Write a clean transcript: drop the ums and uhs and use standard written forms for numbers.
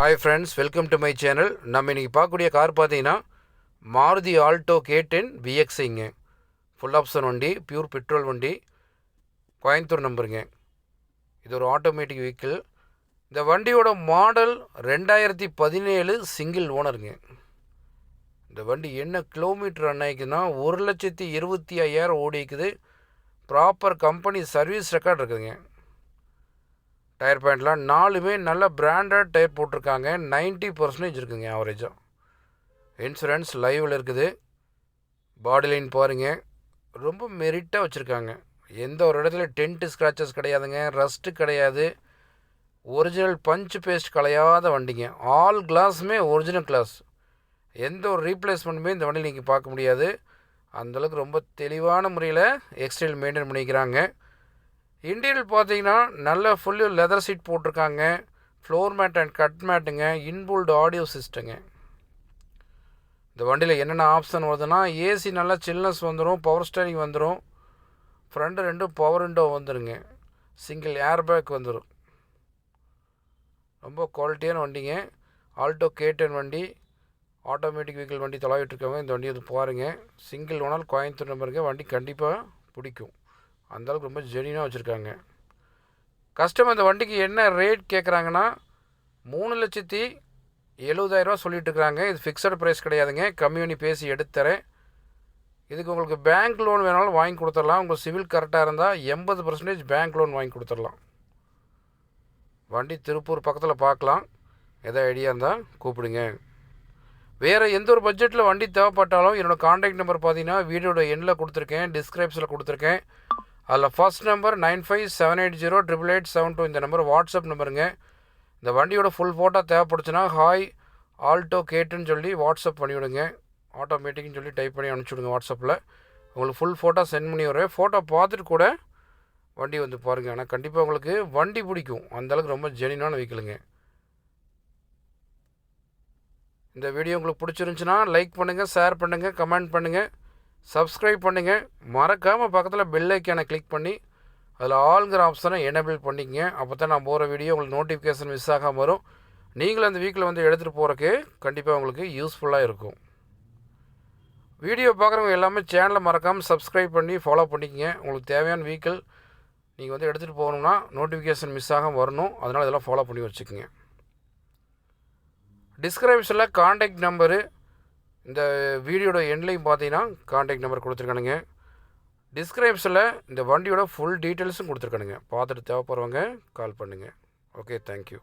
Hi friends, welcome to my channel. நம்ம இன்றைக்கி பார்க்கக்கூடிய கார் பார்த்தீங்கன்னா மாருதி ஆல்டோ K10 VXIங்க. ஃபுல் ஆப்ஷன் வண்டி, பியூர் பெட்ரோல் வண்டி, கோயம்புத்தூர் நம்பருங்க. இது ஒரு ஆட்டோமேட்டிக் வெஹிக்கிள். இந்த வண்டியோட மாடல் 2017 சிங்கிள் ஓனருங்க. இந்த வண்டி என்ன கிலோமீட்டர் ரன் ஆகிக்குதுன்னா 1,25,000 ஓடிக்குது. ப்ராப்பர் கம்பெனி சர்வீஸ் ரெக்கார்ட் இருக்குதுங்க. டயர் பாயிண்ட்லாம் 4மே நல்ல பிராண்டட் டயர் போட்டிருக்காங்க. 90% இருக்குதுங்க ஆவரேஜாக. இன்சூரன்ஸ் லைவில் இருக்குது. பாடி லைன் பாருங்கள், ரொம்ப மெரிட்டாக வச்சுருக்காங்க. எந்த ஒரு இடத்துல டென்ட்டு ஸ்க்ராச்சஸ் கிடையாதுங்க, ரஸ்ட்டு கிடையாது. ஒரிஜினல் பஞ்ச் பேஸ்ட் கலையாத வண்டிங்க. ஆல் கிளாஸுமே ஒரிஜினல் கிளாஸ். எந்த ஒரு ரீப்ளேஸ்மெண்ட்டுமே இந்த வண்டியில் நீங்கள் பார்க்க முடியாது. அந்தளவுக்கு ரொம்ப தெளிவான முறையில் எக்ஸ்டைல் மெயின்டைன் பண்ணிக்கிறாங்க. இன்டீரியல் பார்த்தீங்கன்னா நல்ல ஃபுல்லு லெதர் சீட் போட்டிருக்காங்க. ஃப்ளோர் மேட் அண்ட் கட் மேட்டுங்க. இன்புல்டு ஆடியோ சிஸ்டங்க. இந்த வண்டியில் என்னென்ன ஆப்ஷன் வருதுன்னா ஏசி நல்லா சில்னஸ் வந்துடும், பவர் ஸ்டேரிங் வந்துடும், ஃப்ரண்ட்டு 2 பவர் விண்டோ வந்துடுங்க, சிங்கிள் ஏர் பேக் வந்துடும். ரொம்ப குவாலிட்டியான வண்டிங்க. ஆல்டோ K10 வண்டி, ஆட்டோமேட்டிக் வெஹிக்கிள் வண்டி தொலைவிட்டுருக்கவங்க இந்த வண்டி வந்து பாருங்கள். சிங்கிள் ஓனர், கோயம்புத்தூர் நம்பருங்க. வண்டி கண்டிப்பாக பிடிக்கும். அந்தளவுக்கு ரொம்ப ஜெனியூனாக வச்சுருக்காங்க. கஸ்டமர் இந்த வண்டிக்கு என்ன ரேட் கேட்குறாங்கன்னா 3,70,000 சொல்லிட்டு இருக்கிறாங்க. இது ஃபிக்ஸட் ப்ரைஸ் கிடையாதுங்க. கம்மி பண்ணி பேசி எடுத்துறேன். இதுக்கு உங்களுக்கு பேங்க் லோன் வேணாலும் வாங்கி கொடுத்துடலாம். உங்கள் சிவில் கரெக்டாக இருந்தால் 80% பேங்க் லோன் வாங்கி கொடுத்துடலாம். வண்டி திருப்பூர் பக்கத்தில் பார்க்கலாம். எதாவது ஐடியா இருந்தால் கூப்பிடுங்க. வேறு எந்த ஒரு பட்ஜெட்டில் வண்டி தேவைப்பட்டாலும் என்னோடய கான்டாக்ட் நம்பர் பார்த்தீங்கன்னா வீடியோட எண்ணில் கொடுத்துருக்கேன், டிஸ்கிரிப்ஷனில் கொடுத்துருக்கேன். அதில் ஃபர்ஸ்ட் நம்பர் 95780887 இந்த நம்பர் வாட்ஸ்அப் நம்பருங்க. இந்த வண்டியோட ஃபுல் ஃபோட்டோ தேவைப்படுச்சுன்னா ஹாய் ஆல்டோ K10 சொல்லி வாட்ஸ்அப் பண்ணிவிடுங்க. ஆட்டோமேட்டிக்னு சொல்லி டைப் பண்ணி அனுப்பிச்சுடுங்க வாட்ஸ்அப்பில். உங்களுக்கு ஃபுல் ஃபோட்டோ சென்ட் பண்ணி வரேன். ஃபோட்டோ பார்த்துட்டு கூட வண்டி வந்து பாருங்கள். ஆனால் கண்டிப்பாக உங்களுக்கு வண்டி பிடிக்கும். அந்தளவுக்கு ரொம்ப ஜெனியூனான வெஹிக்கிளுங்க. இந்த வீடியோ உங்களுக்கு பிடிச்சிருந்துச்சுன்னா லைக் பண்ணுங்கள், ஷேர் பண்ணுங்கள், கமெண்ட் பண்ணுங்கள், சப்ஸ்கிரைப் பண்ணுங்கள். மறக்காமல் பக்கத்தில் பெல் ஐக்கானை கிளிக் பண்ணி அதில் ஆல்ங்கிற ஆப்ஷனை எனேபிள் பண்ணிக்கங்க. அப்போ தான் நான் போகிற வீடியோ உங்களுக்கு நோட்டிஃபிகேஷன் மிஸ் ஆகாமல் வரும். நீங்களும் அந்த வீக்கில் வந்து எடுத்துகிட்டு போகிறக்கு கண்டிப்பாக உங்களுக்கு யூஸ்ஃபுல்லாக இருக்கும். வீடியோ பார்க்குறவங்க எல்லாமே சேனலை மறக்காமல் சப்ஸ்கிரைப் பண்ணி ஃபாலோ பண்ணிக்கங்க. உங்களுக்கு தேவையான வீக்கிள் நீங்கள் வந்து எடுத்துகிட்டு போகணுன்னா நோட்டிஃபிகேஷன் மிஸ் ஆகாமல் வரணும். அதனால் இதெல்லாம் ஃபாலோ பண்ணி வச்சுக்கோங்க. டிஸ்கிரிப்ஷனில் கான்டாக்ட் நம்பரு, இந்த வீடியோட எண்ட்லையும் பார்த்தீங்கன்னா கான்டாக்ட் நம்பர் கொடுத்துருக்கானுங்க. டிஸ்கிரிப்ஷனில் இந்த வண்டியோட ஃபுல் டீட்டெயில்ஸும் கொடுத்துருக்கானுங்க. பார்த்துட்டு தேவைப்படுறவங்க கால் பண்ணுங்கள். Okay, thank you.